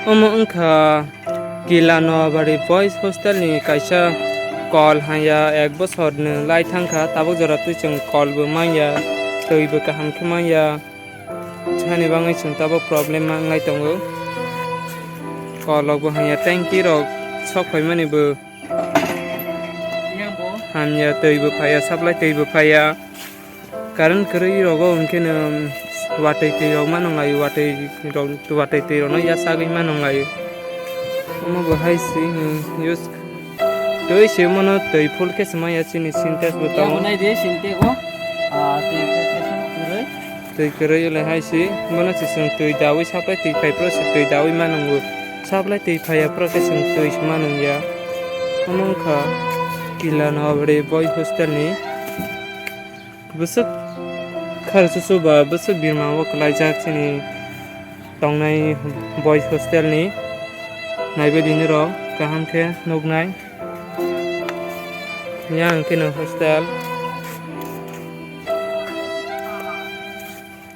Omo ungkha Gilano bari boys hostel ni kaisa call haya ek bochor ni lai thangkha tabuk jora tui chung call bo maya tui bo kaham khe maya chani bangai chung tabuk problem mangai tongo call rok bo haya tanki rok sok phai mani bo hamya tui bo phaya supply tui bo phaya karan kwrwi rogo unkhe no watui tui rok manonglai watui tui rok no yasagui manonglai omo bo haisi use tui se mono tui full khe smaya chini syntax bo tongo nai de sinte o tui preparation kuroi tui kwrwi le haisi mono chisung tui dawi supply tui phai process tui dawi manongo supply tui phaya process tui manongya omo ungkha Gilano bari boys hostel ni busuk kharsusu ba busuk birma o klaijak chini tongnai boys hostel ni naibedi rok kaham khe nugnai yang kino hostel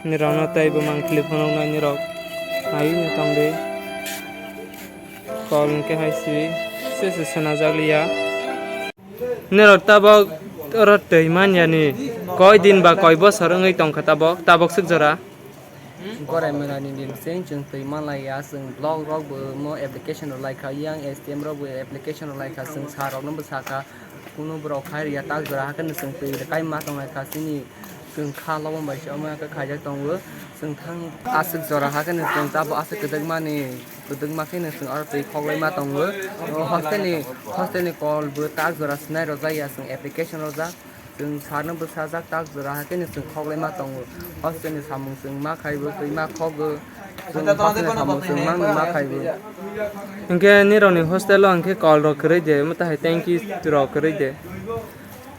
ni rok no tai bo mang telephone nai ni rok ai ni tongde call ke haisi se sanajaglia ni rok tabok rot tei manya ni koi din ba koi bosor ngai tongkha tabok sukjora Korai melani din seng chung tui manlai ya sung blog rok bo mo application ro like yang STM rok bo application ro like sung sa rok no saka kuno bro khai ya tak jora hakan sung tui kai ma tong lai khasini sung kha lawang bai sama ka khajak tongwo sung thang asuk jora hakan sung ta bo asuk kedag mani kedag ma kene sung ar tui khoglai ma tongwo hostel ni call bo tak jora snai ro jaya sung application ro ja sung sarno bo sajak tak jora hakan sung khoglai ma tongwo hostel ni samung sung ma khaibo tui ma khogo sung hostel ni samung sung ma khaibo Engke ni rok ni hostel lo engke call rok kwrwi de mata hai thank you rok kwrwi de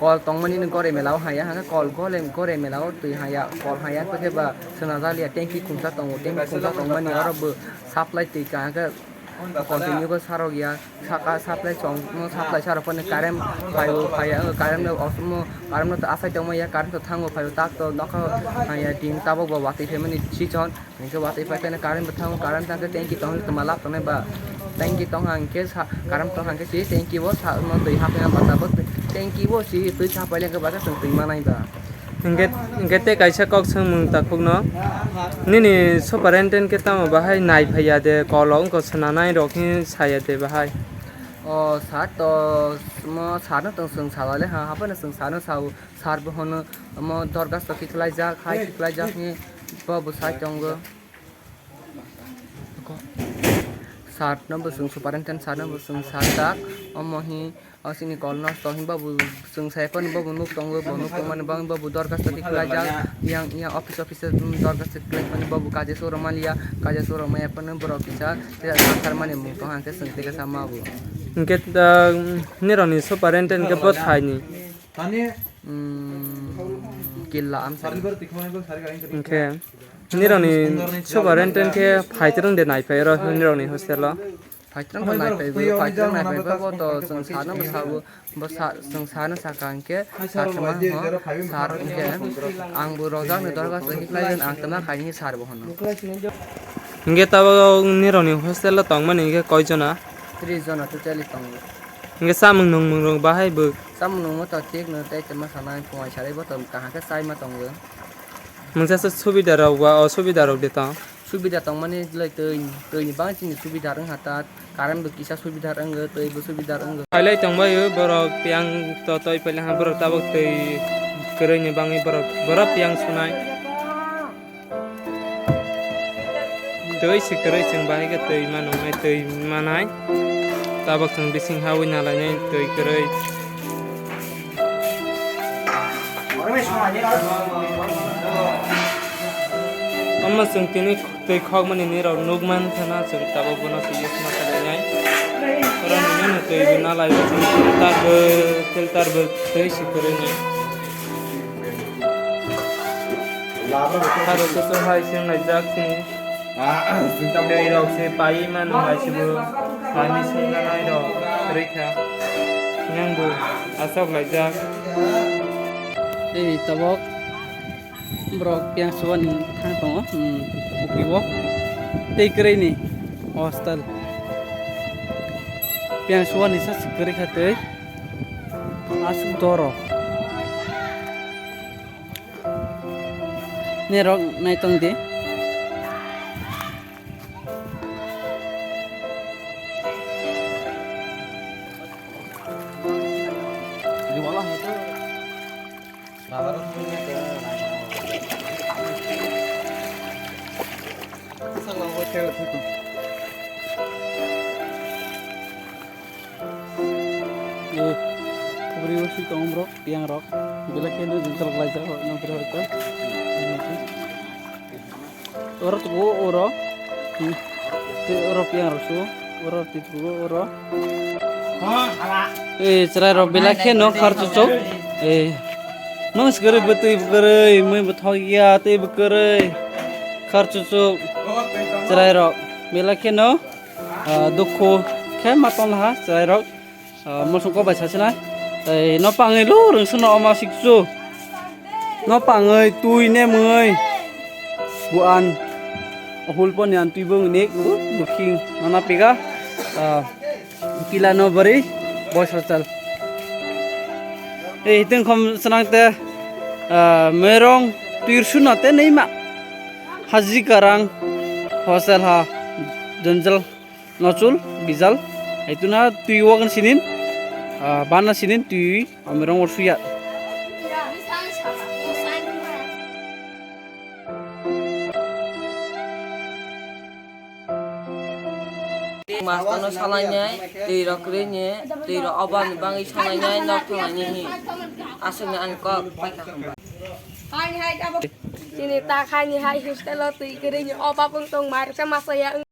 call tongmani ni gore melao haya hanga call gore melao tui haya call haya ke ba senajalia tanki khumsa tongo tanki khumsa tongmani orobo supply tui ka ga continue ko saro ya saka supply chong no supply saro pone karem phayo phaya karem no osmo karem no asai tongma ya karem to thango phayo tak to nokha haya tin tabo ba wati femani chi chon ningko wati phai kana karem thango karem ta ke tanki tong to malap tone ba tanki tong hang ke karem tong hang ke chi tanki bo sa no tui hapena bata bo tanki bo si tui cha paile ke ba sung tui manai ba engke te kaisa kok sangmung takukno nini superintendent ke tamo bahai nai phaya de call ong ko sananai rok ni saya de bahai sar to mo sar no tong sung salale ha hapana sung sar no sau sar bo hono mo dorgas to kiklai ja khai kiklai ja ni bo bo sai tongo sar no bo sung superintendent sar no bo sung sar tak omohi asini call no to himba bu sung sai pon bo nuk tongo bo nuk man bang bo dorgas to kiklai ja yang office dorgas to kiklai pon bo kaje soro malia kaje soro maya pon bo office te sar mane mu to hang ke sung te sama bu engke ni rok ni superintendent ke bot hai ni killa am sar engke ni rok ni superintendent ke phaitrang de nai phai ro ni rok ni hostel lo Fajrang ko nai pai bo to sung sana besabu sung sana sakang ke sar sama ho sar ke ang bu rozang ni dorga sahi klajen ang tama khai ni sar bo hono engke tabo ni rok ni hostel lo tongmani engke koi jona 30 jona to chali tong engke samung nungmung rok bahai bo sam nu mo to tik no te chama sana poi chare bo to kaha ke sai ma tong go mungsa subida rok ba asubida rok de tong subida tong mani lai tei ni bang chini subida rang hatat karam bu kisa subida rang ge tei bu subida rang ge Hailai tongba yo borok piang to toi pele ha borok tabok tei kerei ni bangi borok piang sunai tei si kerei sing bahi ke tei manongai tei manai tabok sing bising hawi nalai nai tei kerei amma sing tini tei khok mani ni rok nugman thana sing tabok bono si yes ma kalai nai orang ini tei nalai sing filter be tei si kerei nai Harus sesuai sing ngajak sing dari rok se pai man ngai sibu kami sing ngai rok reka yang bu asok ngajak tabok brok yang suan thang tong uki wok tei krei ni hostel piang suan isa sigeri khate asuk doro ne rok nai tong de di wala itu baru punya ke salah hotel itu beri wasi tong bro tiang rok bila kena jentel belajar nang beri hotel orang tu orang tu orang tiang rosu orang tu orang cerai rok bila kena kharchu cok mang segera betul bekerai mai bethogia te bekerai kharchu cok cerai rok bila kena dukho khe matong lah cerai rok masuk kau baca sih nó pangai lu rừng sân nọ mà xịt su nó pangai tui nè mười buan hul pon yang tui bung nek looking mana pega kila no bari boys hotel tung kom senang te merong tuir su na te nei ma haji karang hostel ha janjal nocul bizal itu na tui wakan sinin bana sinin tui amerong orsuya mas kono salanya tiro krenya tiro oban bangi salanya nok tanganya hi asungnya anko Sini tak hanya hai hostel tu kerja apa pun tong mar sama saya